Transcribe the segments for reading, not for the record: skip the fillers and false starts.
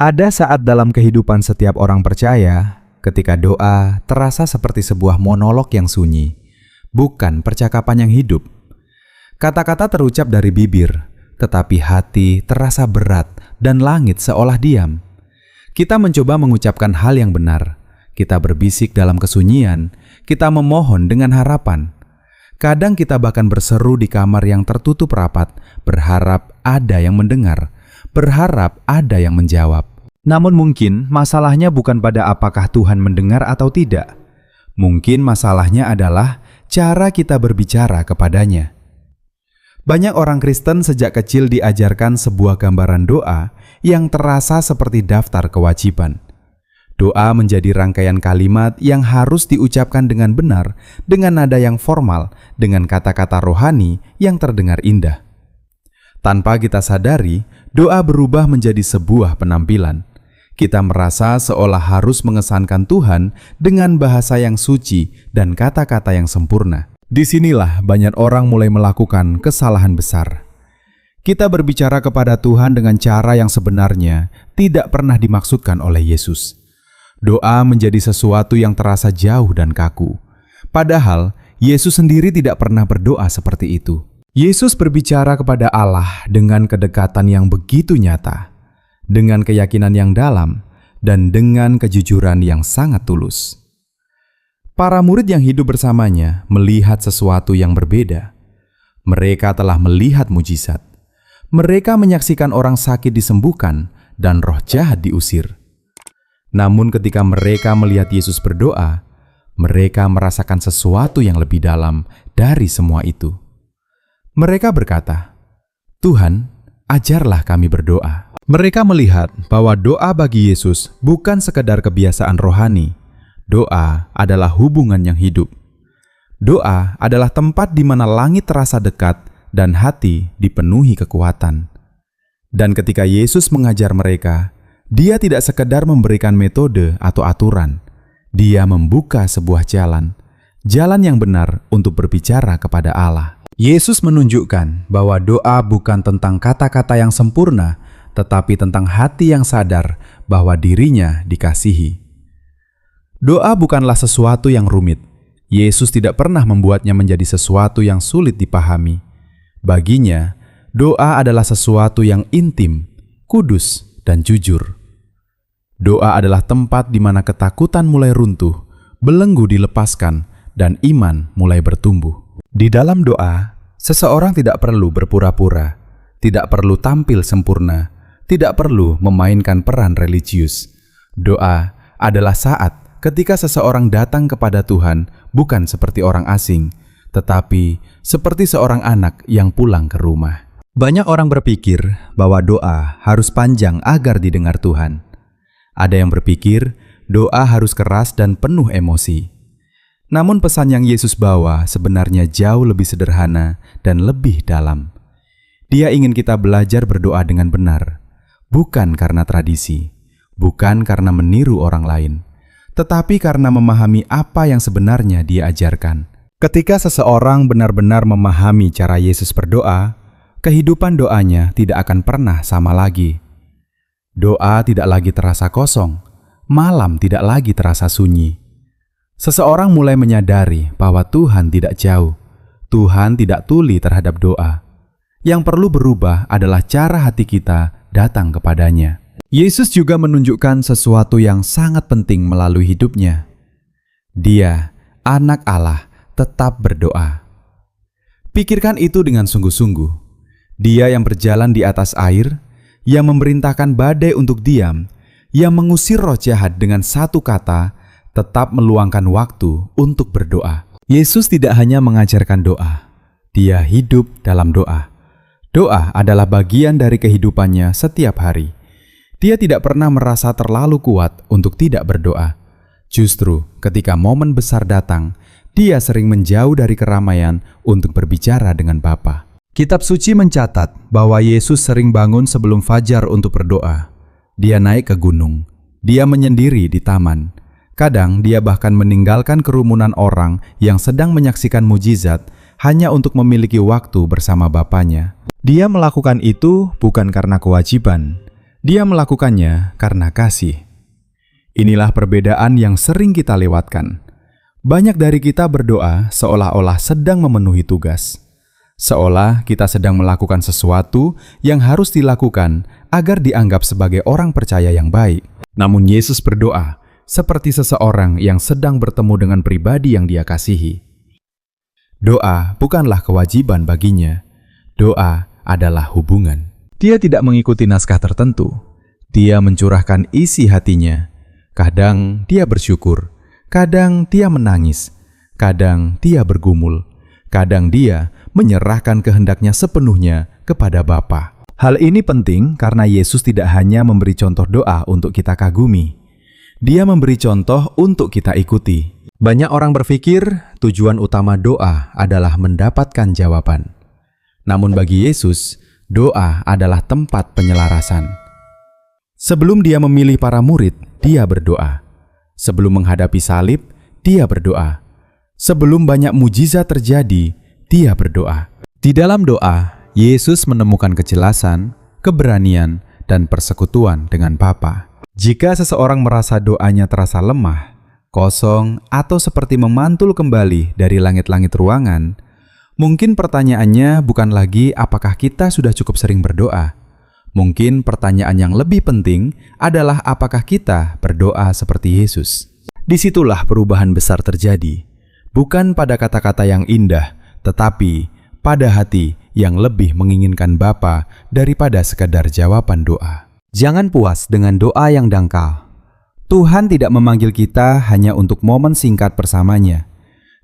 Ada saat dalam kehidupan setiap orang percaya, ketika doa terasa seperti sebuah monolog yang sunyi, bukan percakapan yang hidup. Kata-kata terucap dari bibir, tetapi hati terasa berat dan langit seolah diam. Kita mencoba mengucapkan hal yang benar, kita berbisik dalam kesunyian, kita memohon dengan harapan. Kadang kita bahkan berseru di kamar yang tertutup rapat, berharap ada yang mendengar, berharap ada yang menjawab. Namun mungkin masalahnya bukan pada apakah Tuhan mendengar atau tidak. Mungkin masalahnya adalah cara kita berbicara kepadanya. Banyak orang Kristen sejak kecil diajarkan sebuah gambaran doa yang terasa seperti daftar kewajiban. Doa menjadi rangkaian kalimat yang harus diucapkan dengan benar, dengan nada yang formal, dengan kata-kata rohani yang terdengar indah. Tanpa kita sadari, doa berubah menjadi sebuah penampilan. Kita merasa seolah harus mengesankan Tuhan dengan bahasa yang suci dan kata-kata yang sempurna. Disinilah banyak orang mulai melakukan kesalahan besar. Kita berbicara kepada Tuhan dengan cara yang sebenarnya tidak pernah dimaksudkan oleh Yesus. Doa menjadi sesuatu yang terasa jauh dan kaku. Padahal, Yesus sendiri tidak pernah berdoa seperti itu. Yesus berbicara kepada Allah dengan kedekatan yang begitu nyata, dengan keyakinan yang dalam, dan dengan kejujuran yang sangat tulus. Para murid yang hidup bersamanya melihat sesuatu yang berbeda. Mereka telah melihat mujizat. Mereka menyaksikan orang sakit disembuhkan dan roh jahat diusir. Namun ketika mereka melihat Yesus berdoa, mereka merasakan sesuatu yang lebih dalam dari semua itu. Mereka berkata, "Tuhan, ajarlah kami berdoa." Mereka melihat bahwa doa bagi Yesus bukan sekedar kebiasaan rohani. Doa adalah hubungan yang hidup. Doa adalah tempat di mana langit terasa dekat dan hati dipenuhi kekuatan. Dan ketika Yesus mengajar mereka, Dia tidak sekedar memberikan metode atau aturan. Dia membuka sebuah jalan yang benar untuk berbicara kepada Allah. Yesus menunjukkan bahwa doa bukan tentang kata-kata yang sempurna, tetapi tentang hati yang sadar bahwa dirinya dikasihi. Doa bukanlah sesuatu yang rumit. Yesus tidak pernah membuatnya menjadi sesuatu yang sulit dipahami. Baginya, doa adalah sesuatu yang intim, kudus, dan jujur. Doa adalah tempat di mana ketakutan mulai runtuh, belenggu dilepaskan, dan iman mulai bertumbuh. Di dalam doa, seseorang tidak perlu berpura-pura, tidak perlu tampil sempurna, tidak perlu memainkan peran religius. Doa adalah saat ketika seseorang datang kepada Tuhan bukan seperti orang asing, tetapi seperti seorang anak yang pulang ke rumah. Banyak orang berpikir bahwa doa harus panjang agar didengar Tuhan. Ada yang berpikir doa harus keras dan penuh emosi. Namun pesan yang Yesus bawa sebenarnya jauh lebih sederhana dan lebih dalam. Dia ingin kita belajar berdoa dengan benar, bukan karena tradisi, bukan karena meniru orang lain, tetapi karena memahami apa yang sebenarnya Dia ajarkan. Ketika seseorang benar-benar memahami cara Yesus berdoa, kehidupan doanya tidak akan pernah sama lagi. Doa tidak lagi terasa kosong, malam tidak lagi terasa sunyi. Seseorang mulai menyadari bahwa Tuhan tidak jauh, Tuhan tidak tuli terhadap doa. Yang perlu berubah adalah cara hati kita datang kepadanya. Yesus juga menunjukkan sesuatu yang sangat penting melalui hidupnya. Dia, anak Allah, tetap berdoa. Pikirkan itu dengan sungguh-sungguh. Dia yang berjalan di atas air, yang memerintahkan badai untuk diam, yang mengusir roh jahat dengan satu kata, tetap meluangkan waktu untuk berdoa. Yesus tidak hanya mengajarkan doa, Dia hidup dalam doa. Doa adalah bagian dari kehidupannya setiap hari. Dia tidak pernah merasa terlalu kuat untuk tidak berdoa. Justru ketika momen besar datang, Dia sering menjauh dari keramaian untuk berbicara dengan Bapa. Kitab suci mencatat bahwa Yesus sering bangun sebelum fajar untuk berdoa. Dia naik ke gunung. Dia menyendiri di taman. Kadang dia bahkan meninggalkan kerumunan orang yang sedang menyaksikan mujizat hanya untuk memiliki waktu bersama Bapanya. Dia melakukan itu bukan karena kewajiban. Dia melakukannya karena kasih. Inilah perbedaan yang sering kita lewatkan. Banyak dari kita berdoa seolah-olah sedang memenuhi tugas. Seolah kita sedang melakukan sesuatu yang harus dilakukan agar dianggap sebagai orang percaya yang baik. Namun Yesus berdoa seperti seseorang yang sedang bertemu dengan pribadi yang Dia kasihi. Doa bukanlah kewajiban baginya. Doa adalah hubungan. Dia tidak mengikuti naskah tertentu. Dia mencurahkan isi hatinya. Kadang dia bersyukur, kadang dia menangis, kadang dia bergumul, kadang dia menyerahkan kehendaknya sepenuhnya kepada Bapa. Hal ini penting karena Yesus tidak hanya memberi contoh doa untuk kita kagumi. Dia memberi contoh untuk kita ikuti. Banyak orang berpikir tujuan utama doa adalah mendapatkan jawaban. Namun bagi Yesus, doa adalah tempat penyelarasan. Sebelum Dia memilih para murid, Dia berdoa. Sebelum menghadapi salib, Dia berdoa. Sebelum banyak mujizat terjadi, Dia berdoa. Di dalam doa, Yesus menemukan kejelasan, keberanian, dan persekutuan dengan Bapa. Jika seseorang merasa doanya terasa lemah, kosong, atau seperti memantul kembali dari langit-langit ruangan, mungkin pertanyaannya bukan lagi apakah kita sudah cukup sering berdoa. Mungkin pertanyaan yang lebih penting adalah apakah kita berdoa seperti Yesus. Disitulah perubahan besar terjadi. Bukan pada kata-kata yang indah, tetapi pada hati yang lebih menginginkan Bapa daripada sekadar jawaban doa. Jangan puas dengan doa yang dangkal. Tuhan tidak memanggil kita hanya untuk momen singkat bersamanya.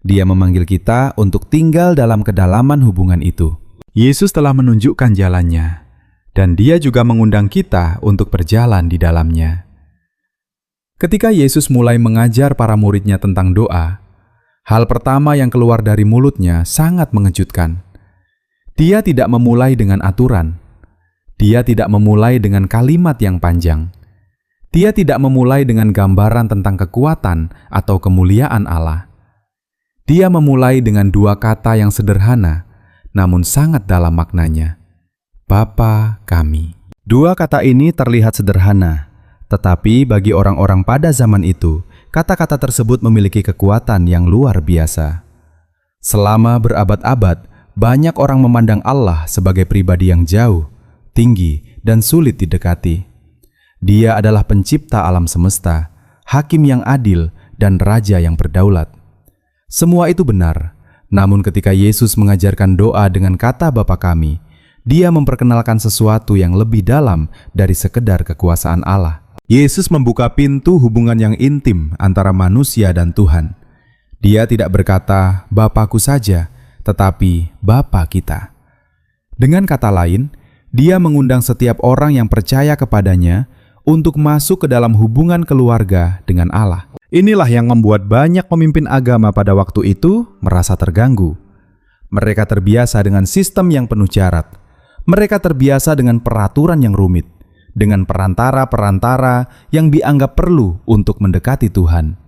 Dia memanggil kita untuk tinggal dalam kedalaman hubungan itu. Yesus telah menunjukkan jalannya. Dan Dia juga mengundang kita untuk berjalan di dalamnya. Ketika Yesus mulai mengajar para muridnya tentang doa, hal pertama yang keluar dari mulutnya sangat mengejutkan. Dia tidak memulai dengan aturan. Dia tidak memulai dengan kalimat yang panjang. Dia tidak memulai dengan gambaran tentang kekuatan atau kemuliaan Allah. Dia memulai dengan dua kata yang sederhana, namun sangat dalam maknanya. Bapa kami. Dua kata ini terlihat sederhana, tetapi bagi orang-orang pada zaman itu, kata-kata tersebut memiliki kekuatan yang luar biasa. Selama berabad-abad, banyak orang memandang Allah sebagai pribadi yang jauh, tinggi, dan sulit didekati. Dia adalah pencipta alam semesta, hakim yang adil, dan raja yang berdaulat. Semua itu benar, namun ketika Yesus mengajarkan doa dengan kata Bapa kami, Dia memperkenalkan sesuatu yang lebih dalam dari sekedar kekuasaan Allah. Yesus membuka pintu hubungan yang intim antara manusia dan Tuhan. Dia tidak berkata, Bapakku saja, tetapi Bapa kita. Dengan kata lain, Dia mengundang setiap orang yang percaya kepadanya untuk masuk ke dalam hubungan keluarga dengan Allah. Inilah yang membuat banyak pemimpin agama pada waktu itu merasa terganggu. Mereka terbiasa dengan sistem yang penuh syarat. Mereka terbiasa dengan peraturan yang rumit, dengan perantara-perantara yang dianggap perlu untuk mendekati Tuhan.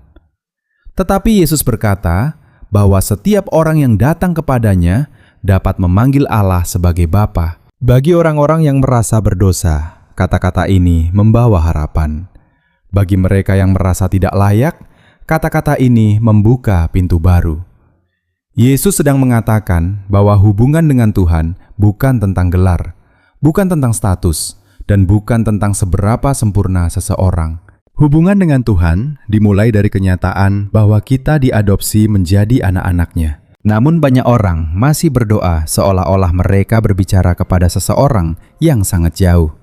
Tetapi Yesus berkata bahwa setiap orang yang datang kepadanya dapat memanggil Allah sebagai Bapa. Bagi orang-orang yang merasa berdosa, kata-kata ini membawa harapan. Bagi mereka yang merasa tidak layak, kata-kata ini membuka pintu baru. Yesus sedang mengatakan bahwa hubungan dengan Tuhan bukan tentang gelar, bukan tentang status, dan bukan tentang seberapa sempurna seseorang. Hubungan dengan Tuhan dimulai dari kenyataan bahwa kita diadopsi menjadi anak-anak-Nya. Namun banyak orang masih berdoa seolah-olah mereka berbicara kepada seseorang yang sangat jauh.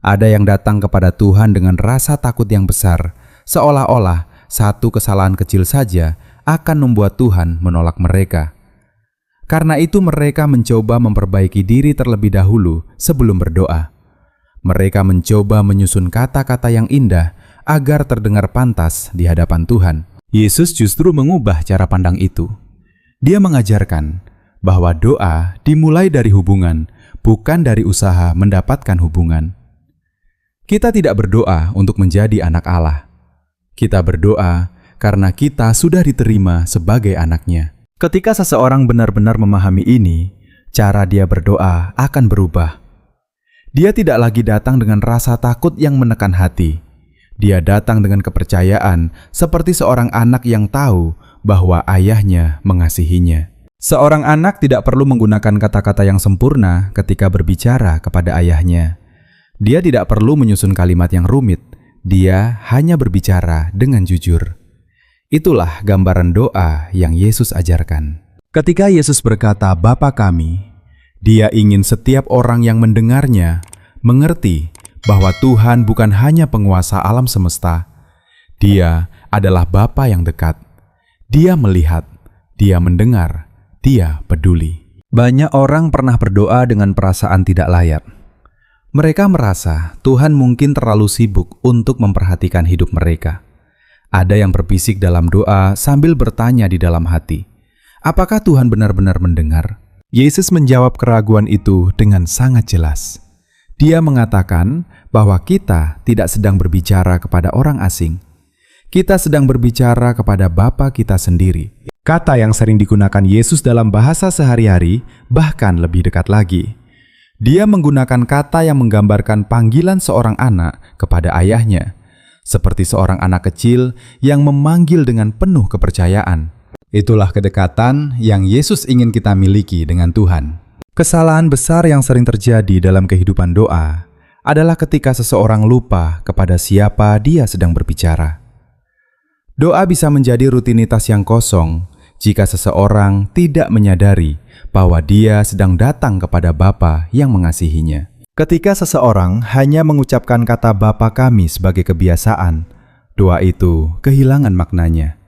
Ada yang datang kepada Tuhan dengan rasa takut yang besar, seolah-olah satu kesalahan kecil saja akan membuat Tuhan menolak mereka. Karena itu mereka mencoba memperbaiki diri terlebih dahulu sebelum berdoa. Mereka mencoba menyusun kata-kata yang indah agar terdengar pantas di hadapan Tuhan. Yesus justru mengubah cara pandang itu. Dia mengajarkan bahwa doa dimulai dari hubungan, bukan dari usaha mendapatkan hubungan. Kita tidak berdoa untuk menjadi anak Allah. Kita berdoa karena kita sudah diterima sebagai anak-Nya. Ketika seseorang benar-benar memahami ini, cara dia berdoa akan berubah. Dia tidak lagi datang dengan rasa takut yang menekan hati. Dia datang dengan kepercayaan, seperti seorang anak yang tahu bahwa ayahnya mengasihinya. Seorang anak tidak perlu menggunakan kata-kata yang sempurna ketika berbicara kepada ayahnya. Dia tidak perlu menyusun kalimat yang rumit. Dia hanya berbicara dengan jujur. Itulah gambaran doa yang Yesus ajarkan. Ketika Yesus berkata, "Bapa kami," Dia ingin setiap orang yang mendengarnya mengerti bahwa Tuhan bukan hanya penguasa alam semesta. Dia adalah Bapa yang dekat. Dia melihat, Dia mendengar, Dia peduli. Banyak orang pernah berdoa dengan perasaan tidak layak. Mereka merasa Tuhan mungkin terlalu sibuk untuk memperhatikan hidup mereka. Ada yang berbisik dalam doa sambil bertanya di dalam hati, apakah Tuhan benar-benar mendengar? Yesus menjawab keraguan itu dengan sangat jelas. Dia mengatakan bahwa kita tidak sedang berbicara kepada orang asing. Kita sedang berbicara kepada Bapa kita sendiri. Kata yang sering digunakan Yesus dalam bahasa sehari-hari bahkan lebih dekat lagi. Dia menggunakan kata yang menggambarkan panggilan seorang anak kepada ayahnya, seperti seorang anak kecil yang memanggil dengan penuh kepercayaan. Itulah kedekatan yang Yesus ingin kita miliki dengan Tuhan. Kesalahan besar yang sering terjadi dalam kehidupan doa adalah ketika seseorang lupa kepada siapa dia sedang berbicara. Doa bisa menjadi rutinitas yang kosong jika seseorang tidak menyadari bahwa dia sedang datang kepada Bapa yang mengasihinya. Ketika seseorang hanya mengucapkan kata Bapa kami sebagai kebiasaan, doa itu kehilangan maknanya.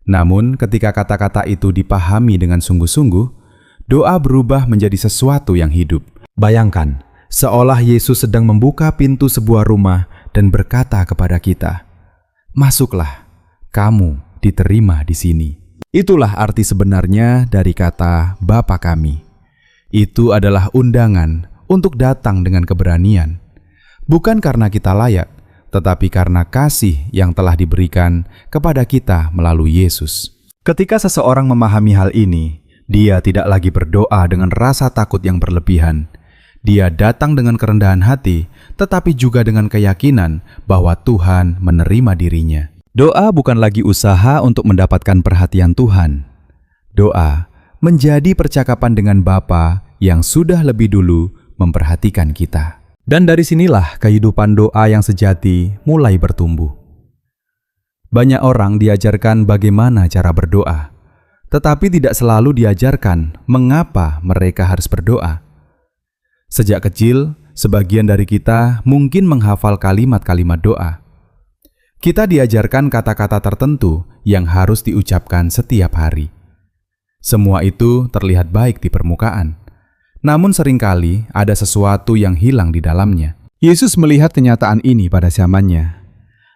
Namun, ketika kata-kata itu dipahami dengan sungguh-sungguh, doa berubah menjadi sesuatu yang hidup. Bayangkan, seolah Yesus sedang membuka pintu sebuah rumah dan berkata kepada kita, "Masuklah, kamu diterima di sini." Itulah arti sebenarnya dari kata Bapa kami. Itu adalah undangan untuk datang dengan keberanian. Bukan karena kita layak, tetapi karena kasih yang telah diberikan kepada kita melalui Yesus. Ketika seseorang memahami hal ini, dia tidak lagi berdoa dengan rasa takut yang berlebihan. Dia datang dengan kerendahan hati, tetapi juga dengan keyakinan bahwa Tuhan menerima dirinya. Doa bukan lagi usaha untuk mendapatkan perhatian Tuhan. Doa menjadi percakapan dengan Bapa yang sudah lebih dulu memperhatikan kita. Dan dari sinilah kehidupan doa yang sejati mulai bertumbuh. Banyak orang diajarkan bagaimana cara berdoa, tetapi tidak selalu diajarkan mengapa mereka harus berdoa. Sejak kecil, sebagian dari kita mungkin menghafal kalimat-kalimat doa. Kita diajarkan kata-kata tertentu yang harus diucapkan setiap hari. Semua itu terlihat baik di permukaan. Namun seringkali ada sesuatu yang hilang di dalamnya. Yesus melihat kenyataan ini pada zamannya.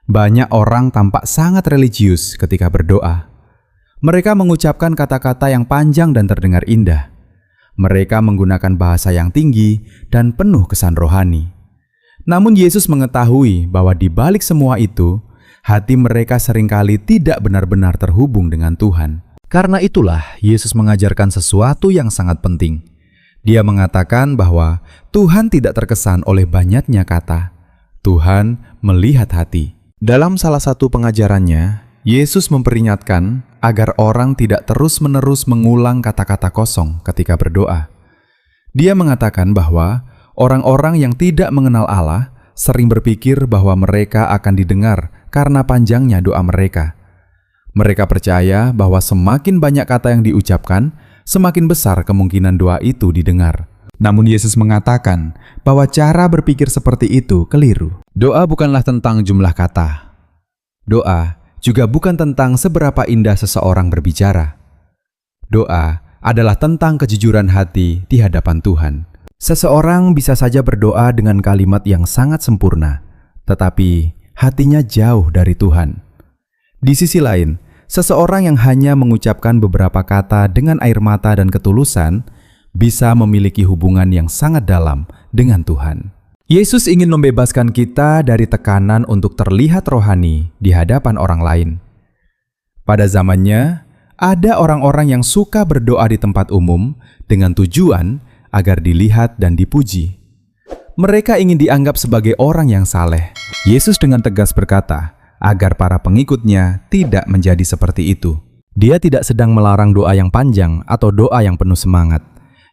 Banyak orang tampak sangat religius ketika berdoa. Mereka mengucapkan kata-kata yang panjang dan terdengar indah. Mereka menggunakan bahasa yang tinggi dan penuh kesan rohani. Namun Yesus mengetahui bahwa di balik semua itu, hati mereka seringkali tidak benar-benar terhubung dengan Tuhan. Karena itulah Yesus mengajarkan sesuatu yang sangat penting. Dia mengatakan bahwa Tuhan tidak terkesan oleh banyaknya kata. Tuhan melihat hati. Dalam salah satu pengajarannya, Yesus memperingatkan agar orang tidak terus-menerus mengulang kata-kata kosong ketika berdoa. Dia mengatakan bahwa orang-orang yang tidak mengenal Allah sering berpikir bahwa mereka akan didengar karena panjangnya doa mereka. Mereka percaya bahwa semakin banyak kata yang diucapkan, semakin besar kemungkinan doa itu didengar. Namun Yesus mengatakan bahwa cara berpikir seperti itu keliru. Doa bukanlah tentang jumlah kata. Doa juga bukan tentang seberapa indah seseorang berbicara. Doa adalah tentang kejujuran hati di hadapan Tuhan. Seseorang bisa saja berdoa dengan kalimat yang sangat sempurna, tetapi hatinya jauh dari Tuhan. Di sisi lain, seseorang yang hanya mengucapkan beberapa kata dengan air mata dan ketulusan bisa memiliki hubungan yang sangat dalam dengan Tuhan. Yesus ingin membebaskan kita dari tekanan untuk terlihat rohani di hadapan orang lain. Pada zamannya, ada orang-orang yang suka berdoa di tempat umum dengan tujuan agar dilihat dan dipuji. Mereka ingin dianggap sebagai orang yang saleh. Yesus dengan tegas berkata, agar para pengikutnya tidak menjadi seperti itu. Dia tidak sedang melarang doa yang panjang atau doa yang penuh semangat.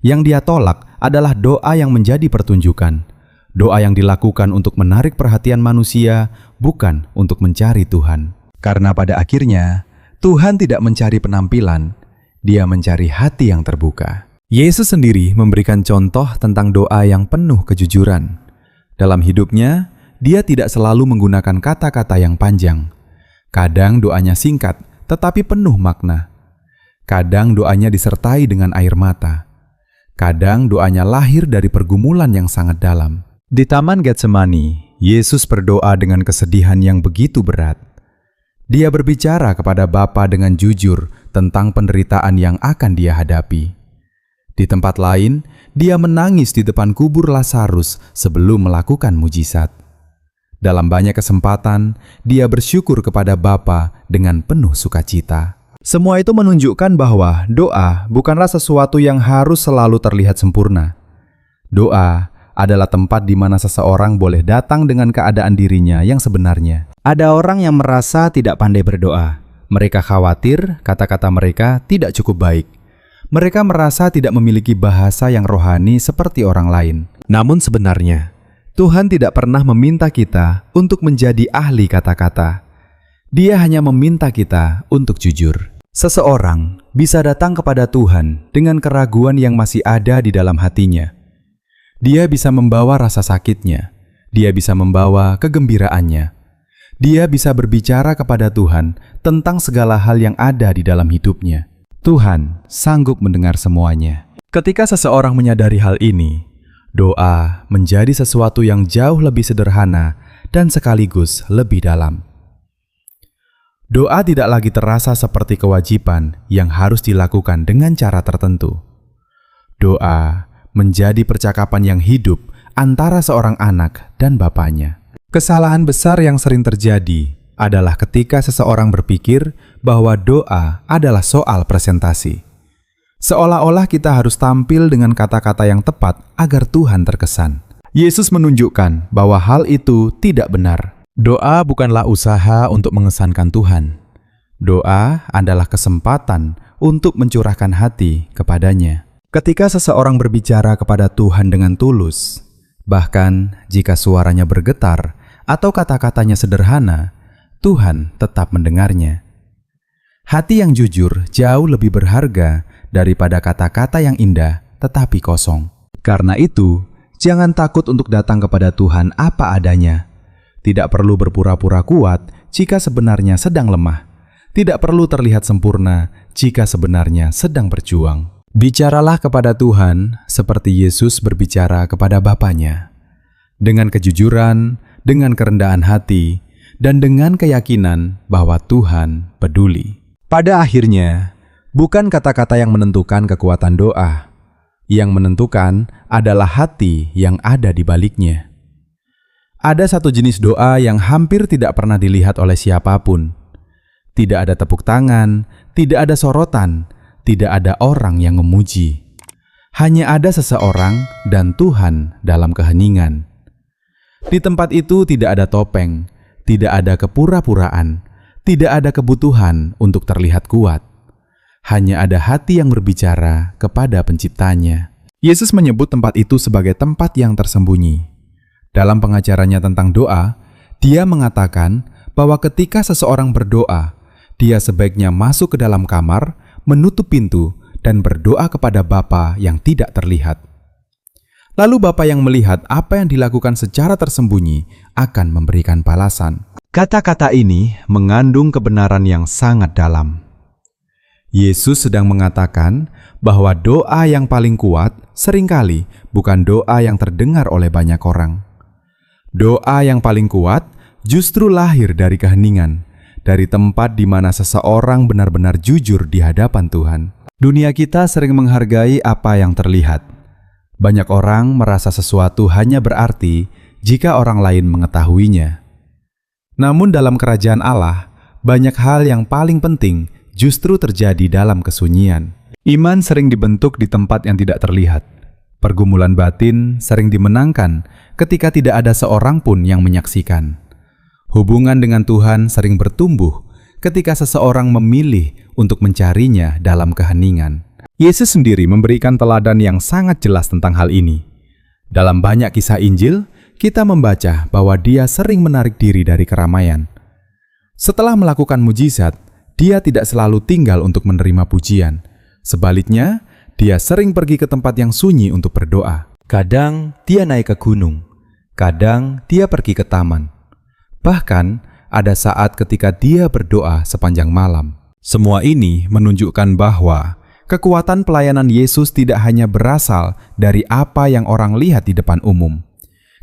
Yang dia tolak adalah doa yang menjadi pertunjukan. Doa yang dilakukan untuk menarik perhatian manusia, bukan untuk mencari Tuhan. Karena pada akhirnya, Tuhan tidak mencari penampilan, Dia mencari hati yang terbuka. Yesus sendiri memberikan contoh tentang doa yang penuh kejujuran. Dalam hidupnya, Dia tidak selalu menggunakan kata-kata yang panjang. Kadang doanya singkat, tetapi penuh makna. Kadang doanya disertai dengan air mata. Kadang doanya lahir dari pergumulan yang sangat dalam. Di Taman Getsemani, Yesus berdoa dengan kesedihan yang begitu berat. Dia berbicara kepada Bapa dengan jujur tentang penderitaan yang akan Dia hadapi. Di tempat lain, Dia menangis di depan kubur Lazarus sebelum melakukan mujizat. Dalam banyak kesempatan, Dia bersyukur kepada Bapa dengan penuh sukacita. Semua itu menunjukkan bahwa doa bukanlah sesuatu yang harus selalu terlihat sempurna. Doa adalah tempat di mana seseorang boleh datang dengan keadaan dirinya yang sebenarnya. Ada orang yang merasa tidak pandai berdoa. Mereka khawatir kata-kata mereka tidak cukup baik. Mereka merasa tidak memiliki bahasa yang rohani seperti orang lain. Namun sebenarnya, Tuhan tidak pernah meminta kita untuk menjadi ahli kata-kata. Dia hanya meminta kita untuk jujur. Seseorang bisa datang kepada Tuhan dengan keraguan yang masih ada di dalam hatinya. Dia bisa membawa rasa sakitnya. Dia bisa membawa kegembiraannya. Dia bisa berbicara kepada Tuhan tentang segala hal yang ada di dalam hidupnya. Tuhan sanggup mendengar semuanya. Ketika seseorang menyadari hal ini, doa menjadi sesuatu yang jauh lebih sederhana dan sekaligus lebih dalam. Doa tidak lagi terasa seperti kewajiban yang harus dilakukan dengan cara tertentu. Doa menjadi percakapan yang hidup antara seorang anak dan bapaknya. Kesalahan besar yang sering terjadi adalah ketika seseorang berpikir bahwa doa adalah soal presentasi. Seolah-olah kita harus tampil dengan kata-kata yang tepat agar Tuhan terkesan. Yesus menunjukkan bahwa hal itu tidak benar. Doa bukanlah usaha untuk mengesankan Tuhan. Doa adalah kesempatan untuk mencurahkan hati kepadanya. Ketika seseorang berbicara kepada Tuhan dengan tulus, bahkan jika suaranya bergetar atau kata-katanya sederhana, Tuhan tetap mendengarnya. Hati yang jujur jauh lebih berharga daripada kata-kata yang indah tetapi kosong. Karena itu, jangan takut untuk datang kepada Tuhan apa adanya. Tidak perlu berpura-pura kuat jika sebenarnya sedang lemah. Tidak perlu terlihat sempurna jika sebenarnya sedang berjuang. Bicaralah kepada Tuhan seperti Yesus berbicara kepada Bapanya. Dengan kejujuran, dengan kerendahan hati, dan dengan keyakinan bahwa Tuhan peduli. Pada akhirnya, bukan kata-kata yang menentukan kekuatan doa. Yang menentukan adalah hati yang ada di baliknya. Ada satu jenis doa yang hampir tidak pernah dilihat oleh siapapun. Tidak ada tepuk tangan, tidak ada sorotan, tidak ada orang yang memuji. Hanya ada seseorang dan Tuhan dalam keheningan. Di tempat itu tidak ada topeng, tidak ada kepura-puraan, tidak ada kebutuhan untuk terlihat kuat. Hanya ada hati yang berbicara kepada Penciptanya. Yesus menyebut tempat itu sebagai tempat yang tersembunyi. Dalam pengajarannya tentang doa, Dia mengatakan bahwa ketika seseorang berdoa, dia sebaiknya masuk ke dalam kamar, menutup pintu, dan berdoa kepada Bapa yang tidak terlihat. Lalu Bapa yang melihat apa yang dilakukan secara tersembunyi akan memberikan balasan. Kata-kata ini mengandung kebenaran yang sangat dalam. Yesus sedang mengatakan bahwa doa yang paling kuat seringkali bukan doa yang terdengar oleh banyak orang. Doa yang paling kuat justru lahir dari keheningan, dari tempat di mana seseorang benar-benar jujur di hadapan Tuhan. Dunia kita sering menghargai apa yang terlihat. Banyak orang merasa sesuatu hanya berarti jika orang lain mengetahuinya. Namun dalam kerajaan Allah, banyak hal yang paling penting justru terjadi dalam kesunyian. Iman sering dibentuk di tempat yang tidak terlihat. Pergumulan batin sering dimenangkan ketika tidak ada seorang pun yang menyaksikan. Hubungan dengan Tuhan sering bertumbuh ketika seseorang memilih untuk mencarinya dalam keheningan. Yesus sendiri memberikan teladan yang sangat jelas tentang hal ini. Dalam banyak kisah Injil, kita membaca bahwa dia sering menarik diri dari keramaian. Setelah melakukan mujizat, dia tidak selalu tinggal untuk menerima pujian. Sebaliknya, dia sering pergi ke tempat yang sunyi untuk berdoa. Kadang dia naik ke gunung, kadang dia pergi ke taman. Bahkan, ada saat ketika dia berdoa sepanjang malam. Semua ini menunjukkan bahwa kekuatan pelayanan Yesus tidak hanya berasal dari apa yang orang lihat di depan umum.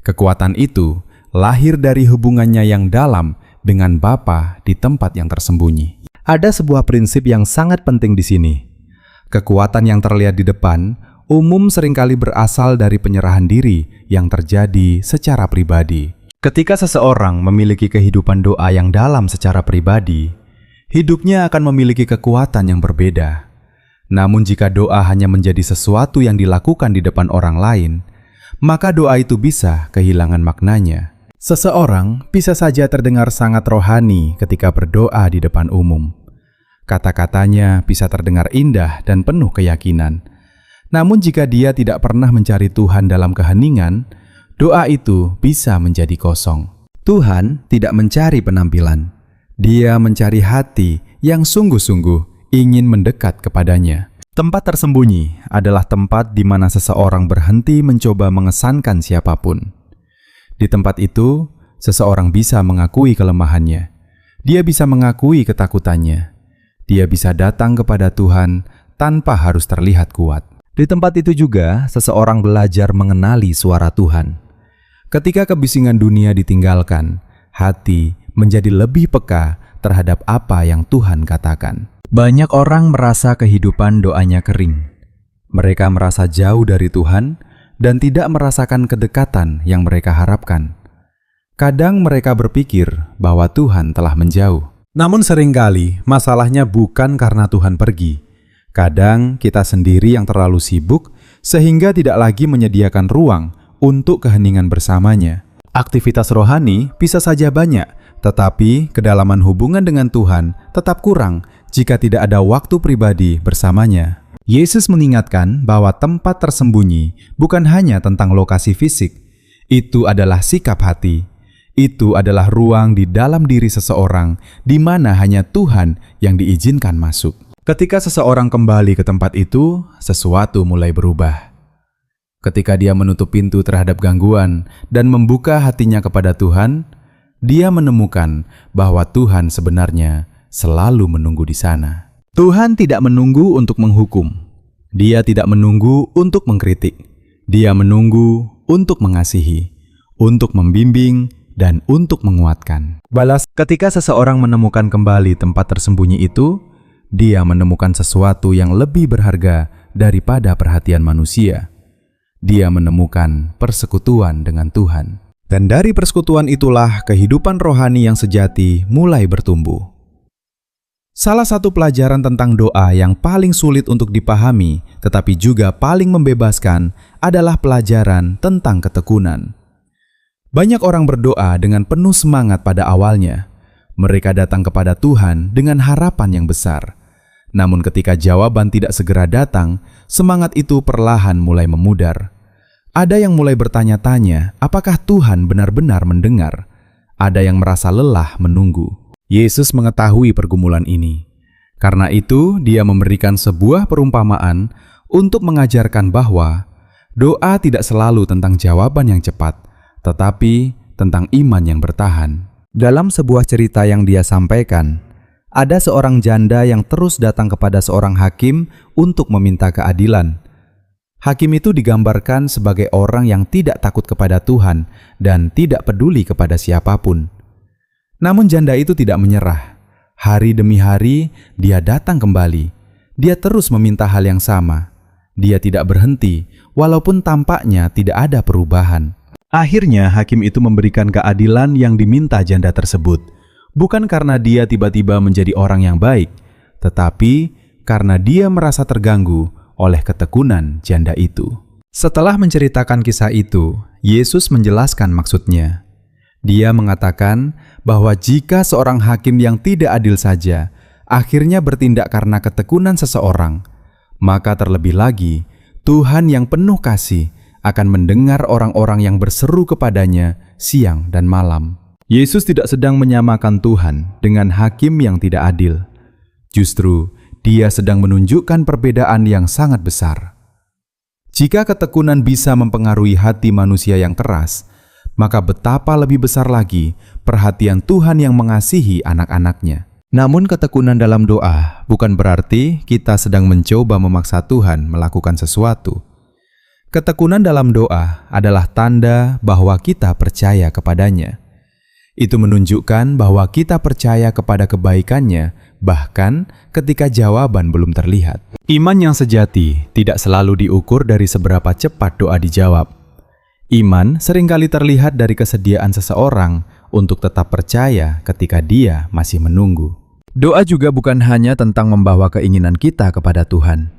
Kekuatan itu lahir dari hubungannya yang dalam dengan Bapa di tempat yang tersembunyi. Ada sebuah prinsip yang sangat penting di sini. Kekuatan yang terlihat di depan umum seringkali berasal dari penyerahan diri yang terjadi secara pribadi. Ketika seseorang memiliki kehidupan doa yang dalam secara pribadi, hidupnya akan memiliki kekuatan yang berbeda. Namun jika doa hanya menjadi sesuatu yang dilakukan di depan orang lain, maka doa itu bisa kehilangan maknanya. Seseorang bisa saja terdengar sangat rohani ketika berdoa di depan umum. Kata-katanya bisa terdengar indah dan penuh keyakinan. Namun jika dia tidak pernah mencari Tuhan dalam keheningan, doa itu bisa menjadi kosong. Tuhan tidak mencari penampilan. Dia mencari hati yang sungguh-sungguh ingin mendekat kepadanya. Tempat tersembunyi adalah tempat di mana seseorang berhenti mencoba mengesankan siapapun. Di tempat itu, seseorang bisa mengakui kelemahannya. Dia bisa mengakui ketakutannya. Dia bisa datang kepada Tuhan tanpa harus terlihat kuat. Di tempat itu juga, seseorang belajar mengenali suara Tuhan. Ketika kebisingan dunia ditinggalkan, hati menjadi lebih peka terhadap apa yang Tuhan katakan. Banyak orang merasa kehidupan doanya kering. Mereka merasa jauh dari Tuhan dan tidak merasakan kedekatan yang mereka harapkan. Kadang mereka berpikir bahwa Tuhan telah menjauh. Namun seringkali masalahnya bukan karena Tuhan pergi. Kadang kita sendiri yang terlalu sibuk sehingga tidak lagi menyediakan ruang untuk keheningan bersamanya. Aktivitas rohani bisa saja banyak, tetapi kedalaman hubungan dengan Tuhan tetap kurang jika tidak ada waktu pribadi bersamanya. Yesus mengingatkan bahwa tempat tersembunyi bukan hanya tentang lokasi fisik. Itu adalah sikap hati. Itu adalah ruang di dalam diri seseorang di mana hanya Tuhan yang diizinkan masuk. Ketika seseorang kembali ke tempat itu, sesuatu mulai berubah. Ketika dia menutup pintu terhadap gangguan dan membuka hatinya kepada Tuhan, dia menemukan bahwa Tuhan sebenarnya selalu menunggu di sana. Tuhan tidak menunggu untuk menghukum. Dia tidak menunggu untuk mengkritik. Dia menunggu untuk mengasihi, untuk membimbing, dan untuk menguatkan. Balas, ketika seseorang menemukan kembali tempat tersembunyi itu, dia menemukan sesuatu yang lebih berharga daripada perhatian manusia. Dia menemukan persekutuan dengan Tuhan. Dan dari persekutuan itulah kehidupan rohani yang sejati mulai bertumbuh. Salah satu pelajaran tentang doa yang paling sulit untuk dipahami, tetapi juga paling membebaskan, adalah pelajaran tentang ketekunan. Banyak orang berdoa dengan penuh semangat pada awalnya. Mereka datang kepada Tuhan dengan harapan yang besar. Namun ketika jawaban tidak segera datang, semangat itu perlahan mulai memudar. Ada yang mulai bertanya-tanya, apakah Tuhan benar-benar mendengar? Ada yang merasa lelah menunggu. Yesus mengetahui pergumulan ini. Karena itu, dia memberikan sebuah perumpamaan untuk mengajarkan bahwa doa tidak selalu tentang jawaban yang cepat, tetapi tentang iman yang bertahan. Dalam sebuah cerita yang dia sampaikan, ada seorang janda yang terus datang kepada seorang hakim untuk meminta keadilan. Hakim itu digambarkan sebagai orang yang tidak takut kepada Tuhan dan tidak peduli kepada siapapun. Namun janda itu tidak menyerah. Hari demi hari, dia datang kembali. Dia terus meminta hal yang sama. Dia tidak berhenti, walaupun tampaknya tidak ada perubahan. Akhirnya, hakim itu memberikan keadilan yang diminta janda tersebut. Bukan karena dia tiba-tiba menjadi orang yang baik, tetapi karena dia merasa terganggu oleh ketekunan janda itu. Setelah menceritakan kisah itu, Yesus menjelaskan maksudnya. Dia mengatakan bahwa jika seorang hakim yang tidak adil saja akhirnya bertindak karena ketekunan seseorang, maka terlebih lagi Tuhan yang penuh kasih akan mendengar orang-orang yang berseru kepadanya siang dan malam. Yesus tidak sedang menyamakan Tuhan dengan hakim yang tidak adil. Justru, Dia sedang menunjukkan perbedaan yang sangat besar. Jika ketekunan bisa mempengaruhi hati manusia yang keras, maka betapa lebih besar lagi perhatian Tuhan yang mengasihi anak-anaknya. Namun ketekunan dalam doa bukan berarti kita sedang mencoba memaksa Tuhan melakukan sesuatu. Ketekunan dalam doa adalah tanda bahwa kita percaya kepadanya. Itu menunjukkan bahwa kita percaya kepada kebaikannya, bahkan ketika jawaban belum terlihat. Iman yang sejati tidak selalu diukur dari seberapa cepat doa dijawab. Iman seringkali terlihat dari kesediaan seseorang untuk tetap percaya ketika dia masih menunggu. Doa juga bukan hanya tentang membawa keinginan kita kepada Tuhan.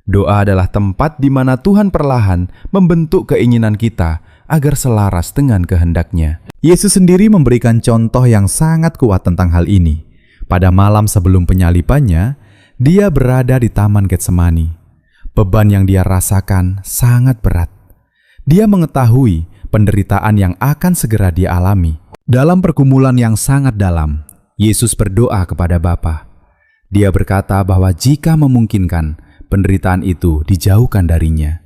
Doa adalah tempat di mana Tuhan perlahan membentuk keinginan kita agar selaras dengan kehendak-Nya. Yesus sendiri memberikan contoh yang sangat kuat tentang hal ini. Pada malam sebelum penyalibannya, Dia berada di Taman Getsemani. Beban yang Dia rasakan sangat berat. Dia mengetahui penderitaan yang akan segera Dia alami. Dalam pergumulan yang sangat dalam, Yesus berdoa kepada Bapa. Dia berkata bahwa jika memungkinkan, penderitaan itu dijauhkan darinya.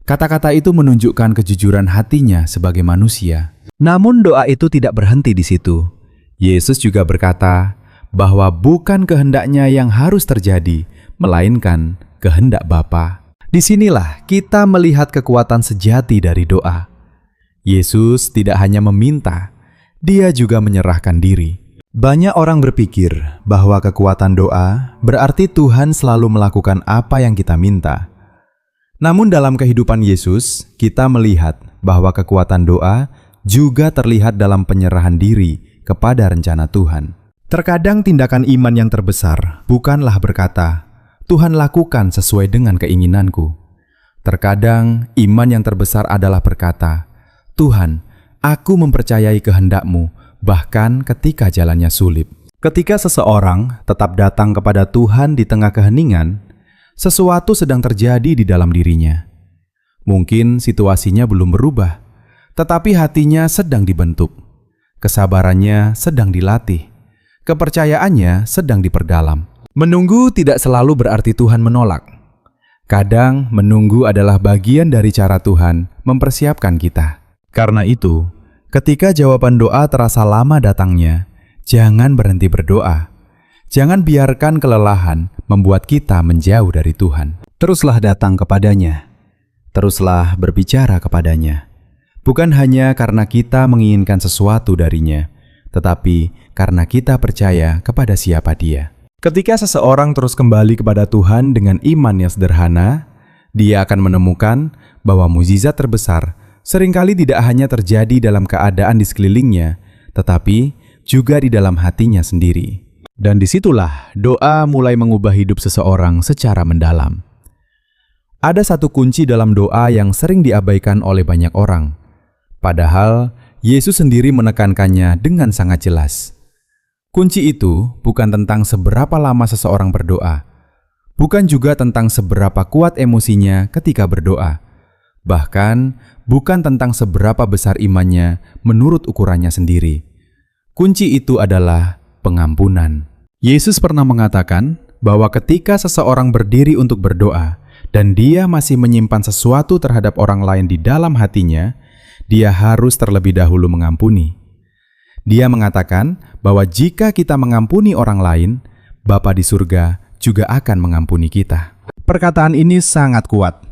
Kata-kata itu menunjukkan kejujuran hatinya sebagai manusia. Namun doa itu tidak berhenti di situ. Yesus juga berkata bahwa bukan kehendaknya yang harus terjadi, melainkan kehendak Bapa. Disinilah kita melihat kekuatan sejati dari doa. Yesus tidak hanya meminta, Dia juga menyerahkan diri. Banyak orang berpikir bahwa kekuatan doa berarti Tuhan selalu melakukan apa yang kita minta. Namun dalam kehidupan Yesus, kita melihat bahwa kekuatan doa juga terlihat dalam penyerahan diri kepada rencana Tuhan. Terkadang tindakan iman yang terbesar bukanlah berkata, Tuhan lakukan sesuai dengan keinginanku. Terkadang iman yang terbesar adalah berkata, Tuhan, aku mempercayai kehendak-Mu bahkan ketika jalannya sulit. Ketika seseorang tetap datang kepada Tuhan di tengah keheningan, sesuatu sedang terjadi di dalam dirinya. Mungkin situasinya belum berubah, tetapi hatinya sedang dibentuk. Kesabarannya sedang dilatih. Kepercayaannya sedang diperdalam. Menunggu tidak selalu berarti Tuhan menolak. Kadang menunggu adalah bagian dari cara Tuhan mempersiapkan kita. Karena itu, ketika jawaban doa terasa lama datangnya, jangan berhenti berdoa. Jangan biarkan kelelahan membuat kita menjauh dari Tuhan. Teruslah datang kepadanya. Teruslah berbicara kepadanya. Bukan hanya karena kita menginginkan sesuatu darinya, tetapi karena kita percaya kepada siapa Dia. Ketika seseorang terus kembali kepada Tuhan dengan iman yang sederhana, dia akan menemukan bahwa mukjizat terbesar seringkali tidak hanya terjadi dalam keadaan di sekelilingnya, tetapi juga di dalam hatinya sendiri. Dan disitulah doa mulai mengubah hidup seseorang secara mendalam. Ada satu kunci dalam doa yang sering diabaikan oleh banyak orang. Padahal Yesus sendiri menekankannya dengan sangat jelas. Kunci itu bukan tentang seberapa lama seseorang berdoa, bukan juga tentang seberapa kuat emosinya ketika berdoa, bahkan bukan tentang seberapa besar imannya menurut ukurannya sendiri. Kunci itu adalah pengampunan. Yesus pernah mengatakan bahwa ketika seseorang berdiri untuk berdoa dan dia masih menyimpan sesuatu terhadap orang lain di dalam hatinya, dia harus terlebih dahulu mengampuni. Dia mengatakan bahwa jika kita mengampuni orang lain, Bapa di surga juga akan mengampuni kita. Perkataan ini sangat kuat.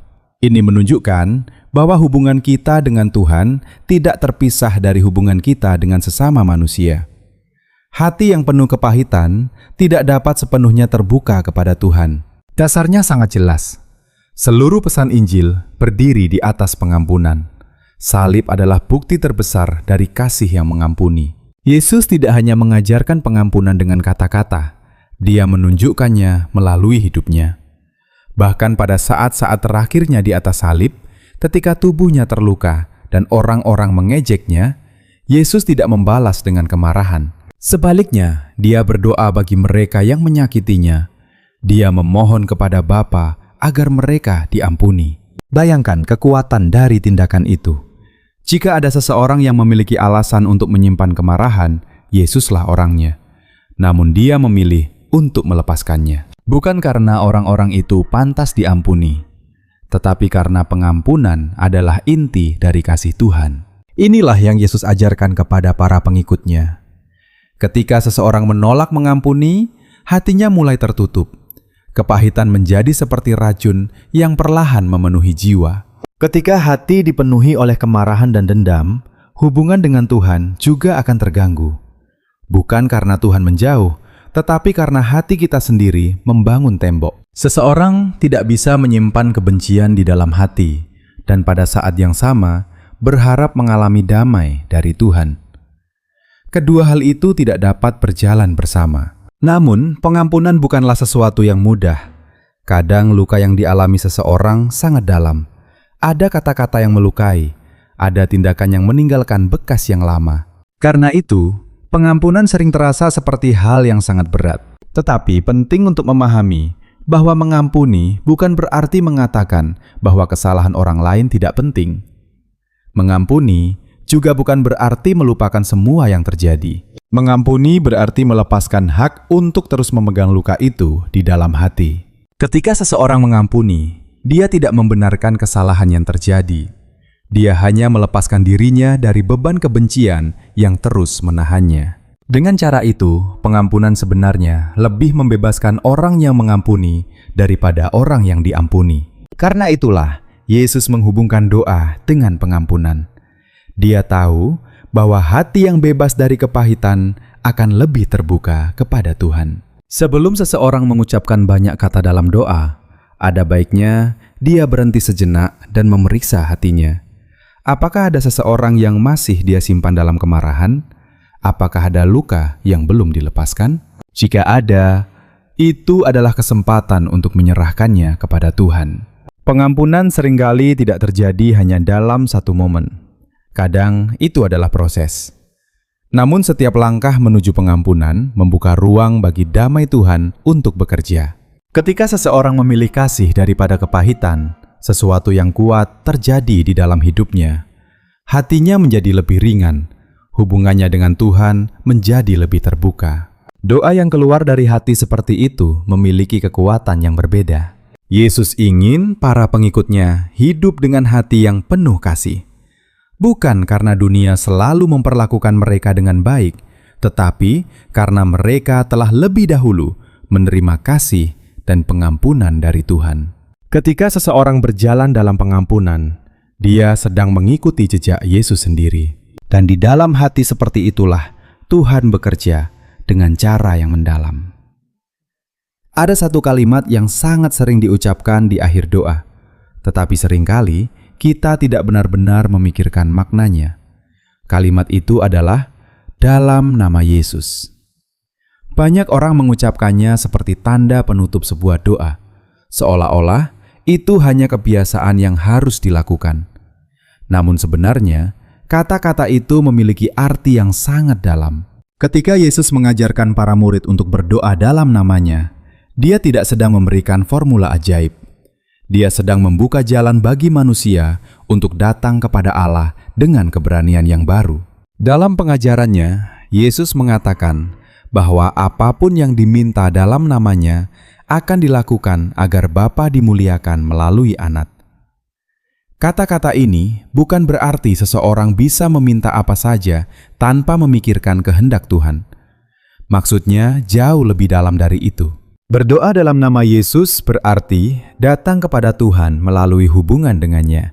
Ini menunjukkan bahwa hubungan kita dengan Tuhan tidak terpisah dari hubungan kita dengan sesama manusia. Hati yang penuh kepahitan tidak dapat sepenuhnya terbuka kepada Tuhan. Dasarnya sangat jelas. Seluruh pesan Injil berdiri di atas pengampunan. Salib adalah bukti terbesar dari kasih yang mengampuni. Yesus tidak hanya mengajarkan pengampunan dengan kata-kata, Dia menunjukkannya melalui hidupnya. Bahkan pada saat-saat terakhirnya di atas salib, ketika tubuhnya terluka dan orang-orang mengejeknya, Yesus tidak membalas dengan kemarahan. Sebaliknya, dia berdoa bagi mereka yang menyakitinya. Dia memohon kepada Bapa agar mereka diampuni. Bayangkan kekuatan dari tindakan itu. Jika ada seseorang yang memiliki alasan untuk menyimpan kemarahan, Yesuslah orangnya. Namun dia memilih untuk melepaskannya. Bukan karena orang-orang itu pantas diampuni, tetapi karena pengampunan adalah inti dari kasih Tuhan. Inilah yang Yesus ajarkan kepada para pengikutnya. Ketika seseorang menolak mengampuni, hatinya mulai tertutup. Kepahitan menjadi seperti racun yang perlahan memenuhi jiwa. Ketika hati dipenuhi oleh kemarahan dan dendam, hubungan dengan Tuhan juga akan terganggu. Bukan karena Tuhan menjauh, tetapi karena hati kita sendiri membangun tembok. Seseorang tidak bisa menyimpan kebencian di dalam hati, dan pada saat yang sama berharap mengalami damai dari Tuhan. Kedua hal itu tidak dapat berjalan bersama. Namun, pengampunan bukanlah sesuatu yang mudah. Kadang luka yang dialami seseorang sangat dalam. Ada kata-kata yang melukai, ada tindakan yang meninggalkan bekas yang lama. Karena itu, pengampunan sering terasa seperti hal yang sangat berat. Tetapi penting untuk memahami bahwa mengampuni bukan berarti mengatakan bahwa kesalahan orang lain tidak penting. Mengampuni juga bukan berarti melupakan semua yang terjadi. Mengampuni berarti melepaskan hak untuk terus memegang luka itu di dalam hati. Ketika seseorang mengampuni, dia tidak membenarkan kesalahan yang terjadi. Dia hanya melepaskan dirinya dari beban kebencian yang terus menahannya. Dengan cara itu, pengampunan sebenarnya lebih membebaskan orang yang mengampuni daripada orang yang diampuni. Karena itulah, Yesus menghubungkan doa dengan pengampunan. Dia tahu bahwa hati yang bebas dari kepahitan akan lebih terbuka kepada Tuhan. Sebelum seseorang mengucapkan banyak kata dalam doa, ada baiknya dia berhenti sejenak dan memeriksa hatinya. Apakah ada seseorang yang masih dia simpan dalam kemarahan? Apakah ada luka yang belum dilepaskan? Jika ada, itu adalah kesempatan untuk menyerahkannya kepada Tuhan. Pengampunan seringkali tidak terjadi hanya dalam satu momen. Kadang itu adalah proses. Namun setiap langkah menuju pengampunan membuka ruang bagi damai Tuhan untuk bekerja. Ketika seseorang memilih kasih daripada kepahitan, sesuatu yang kuat terjadi di dalam hidupnya. Hatinya menjadi lebih ringan, hubungannya dengan Tuhan menjadi lebih terbuka. Doa yang keluar dari hati seperti itu memiliki kekuatan yang berbeda. Yesus ingin para pengikutnya hidup dengan hati yang penuh kasih. Bukan karena dunia selalu memperlakukan mereka dengan baik, tetapi karena mereka telah lebih dahulu menerima kasih dan pengampunan dari Tuhan. Ketika seseorang berjalan dalam pengampunan, dia sedang mengikuti jejak Yesus sendiri. Dan di dalam hati seperti itulah Tuhan bekerja dengan cara yang mendalam. Ada satu kalimat yang sangat sering diucapkan di akhir doa, tetapi seringkali kita tidak benar-benar memikirkan maknanya. Kalimat itu adalah dalam nama Yesus. Banyak orang mengucapkannya seperti tanda penutup sebuah doa, seolah-olah itu hanya kebiasaan yang harus dilakukan. Namun sebenarnya, kata-kata itu memiliki arti yang sangat dalam. Ketika Yesus mengajarkan para murid untuk berdoa dalam namanya, Dia tidak sedang memberikan formula ajaib. Dia sedang membuka jalan bagi manusia untuk datang kepada Allah dengan keberanian yang baru. Dalam pengajarannya, Yesus mengatakan bahwa apapun yang diminta dalam namanya akan dilakukan agar Bapa dimuliakan melalui Anak. Kata-kata ini bukan berarti seseorang bisa meminta apa saja tanpa memikirkan kehendak Tuhan. Maksudnya jauh lebih dalam dari itu. Berdoa dalam nama Yesus berarti datang kepada Tuhan melalui hubungan dengannya.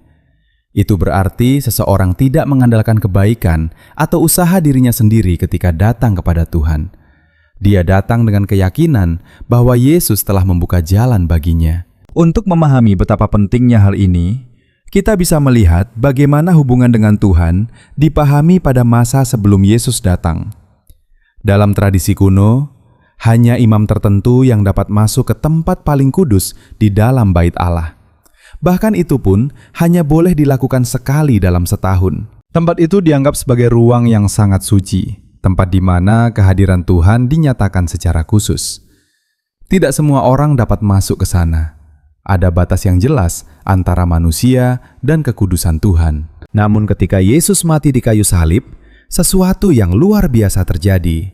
Itu berarti seseorang tidak mengandalkan kebaikan atau usaha dirinya sendiri ketika datang kepada Tuhan. Dia datang dengan keyakinan bahwa Yesus telah membuka jalan baginya. Untuk memahami betapa pentingnya hal ini, kita bisa melihat bagaimana hubungan dengan Tuhan dipahami pada masa sebelum Yesus datang. Dalam tradisi kuno, hanya imam tertentu yang dapat masuk ke tempat paling kudus di dalam bait Allah. Bahkan itu pun hanya boleh dilakukan sekali dalam setahun. Tempat itu dianggap sebagai ruang yang sangat suci, tempat di mana kehadiran Tuhan dinyatakan secara khusus. Tidak semua orang dapat masuk ke sana. Ada batas yang jelas antara manusia dan kekudusan Tuhan. Namun ketika Yesus mati di kayu salib, sesuatu yang luar biasa terjadi.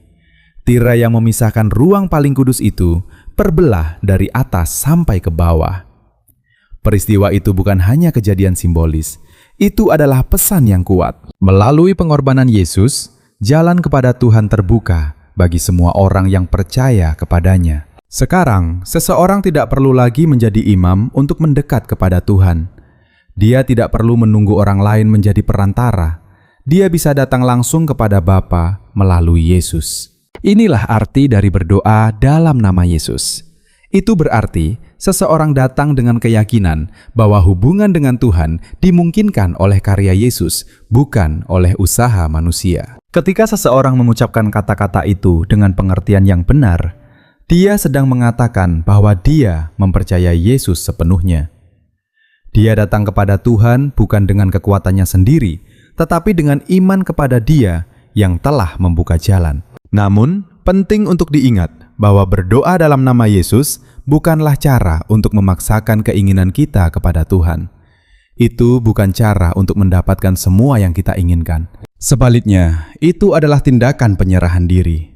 Tirai yang memisahkan ruang paling kudus itu terbelah dari atas sampai ke bawah. Peristiwa itu bukan hanya kejadian simbolis, itu adalah pesan yang kuat. Melalui pengorbanan Yesus, jalan kepada Tuhan terbuka bagi semua orang yang percaya kepadanya. Sekarang, seseorang tidak perlu lagi menjadi imam untuk mendekat kepada Tuhan. Dia tidak perlu menunggu orang lain menjadi perantara. Dia bisa datang langsung kepada Bapa melalui Yesus. Inilah arti dari berdoa dalam nama Yesus. Itu berarti seseorang datang dengan keyakinan bahwa hubungan dengan Tuhan dimungkinkan oleh karya Yesus, bukan oleh usaha manusia. Ketika seseorang mengucapkan kata-kata itu dengan pengertian yang benar, dia sedang mengatakan bahwa dia mempercayai Yesus sepenuhnya. Dia datang kepada Tuhan bukan dengan kekuatannya sendiri, tetapi dengan iman kepada Dia yang telah membuka jalan. Namun, penting untuk diingat bahwa berdoa dalam nama Yesus bukanlah cara untuk memaksakan keinginan kita kepada Tuhan. Itu bukan cara untuk mendapatkan semua yang kita inginkan. Sebaliknya, itu adalah tindakan penyerahan diri.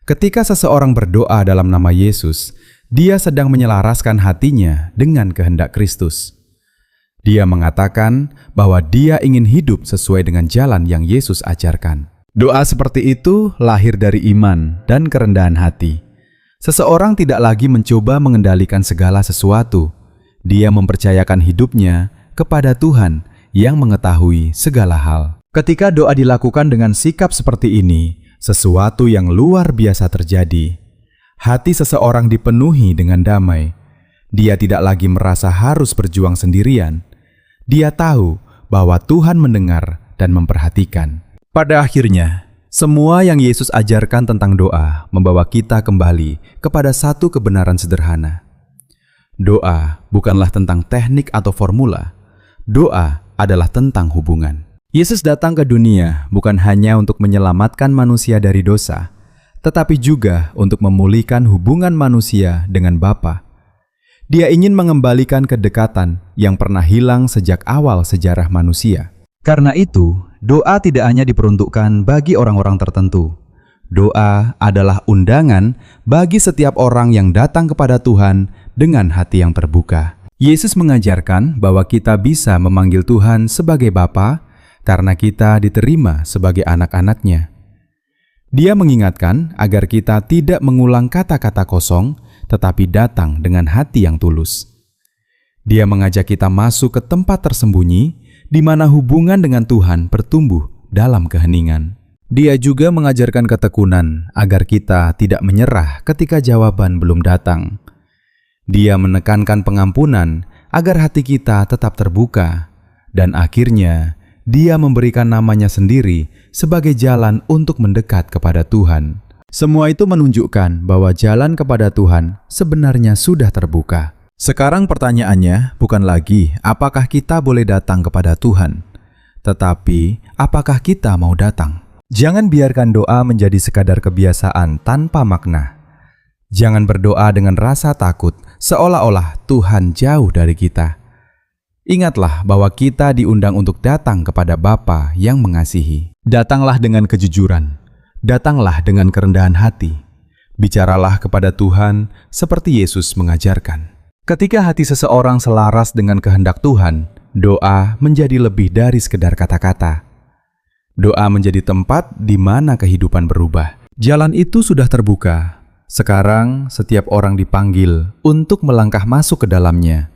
Ketika seseorang berdoa dalam nama Yesus, dia sedang menyelaraskan hatinya dengan kehendak Kristus. Dia mengatakan bahwa dia ingin hidup sesuai dengan jalan yang Yesus ajarkan. Doa seperti itu lahir dari iman dan kerendahan hati. Seseorang tidak lagi mencoba mengendalikan segala sesuatu. Dia mempercayakan hidupnya kepada Tuhan yang mengetahui segala hal. Ketika doa dilakukan dengan sikap seperti ini, sesuatu yang luar biasa terjadi. Hati seseorang dipenuhi dengan damai. Dia tidak lagi merasa harus berjuang sendirian. Dia tahu bahwa Tuhan mendengar dan memperhatikan. Pada akhirnya, semua yang Yesus ajarkan tentang doa membawa kita kembali kepada satu kebenaran sederhana. Doa bukanlah tentang teknik atau formula. Doa adalah tentang hubungan. Yesus datang ke dunia bukan hanya untuk menyelamatkan manusia dari dosa, tetapi juga untuk memulihkan hubungan manusia dengan Bapa. Dia ingin mengembalikan kedekatan yang pernah hilang sejak awal sejarah manusia. Karena itu, doa tidak hanya diperuntukkan bagi orang-orang tertentu. Doa adalah undangan bagi setiap orang yang datang kepada Tuhan dengan hati yang terbuka. Yesus mengajarkan bahwa kita bisa memanggil Tuhan sebagai Bapa karena kita diterima sebagai anak-anak-Nya. Dia mengingatkan agar kita tidak mengulang kata-kata kosong, tetapi datang dengan hati yang tulus. Dia mengajak kita masuk ke tempat tersembunyi di mana hubungan dengan Tuhan bertumbuh dalam keheningan. Dia juga mengajarkan ketekunan agar kita tidak menyerah ketika jawaban belum datang. Dia menekankan pengampunan agar hati kita tetap terbuka. Dan akhirnya, Dia memberikan namanya sendiri sebagai jalan untuk mendekat kepada Tuhan. Semua itu menunjukkan bahwa jalan kepada Tuhan sebenarnya sudah terbuka. Sekarang pertanyaannya bukan lagi apakah kita boleh datang kepada Tuhan, tetapi apakah kita mau datang. Jangan biarkan doa menjadi sekadar kebiasaan tanpa makna. Jangan berdoa dengan rasa takut seolah-olah Tuhan jauh dari kita. Ingatlah bahwa kita diundang untuk datang kepada Bapa yang mengasihi. Datanglah dengan kejujuran, datanglah dengan kerendahan hati. Bicaralah kepada Tuhan seperti Yesus mengajarkan. Ketika hati seseorang selaras dengan kehendak Tuhan, doa menjadi lebih dari sekedar kata-kata. Doa menjadi tempat di mana kehidupan berubah. Jalan itu sudah terbuka. Sekarang setiap orang dipanggil untuk melangkah masuk ke dalamnya.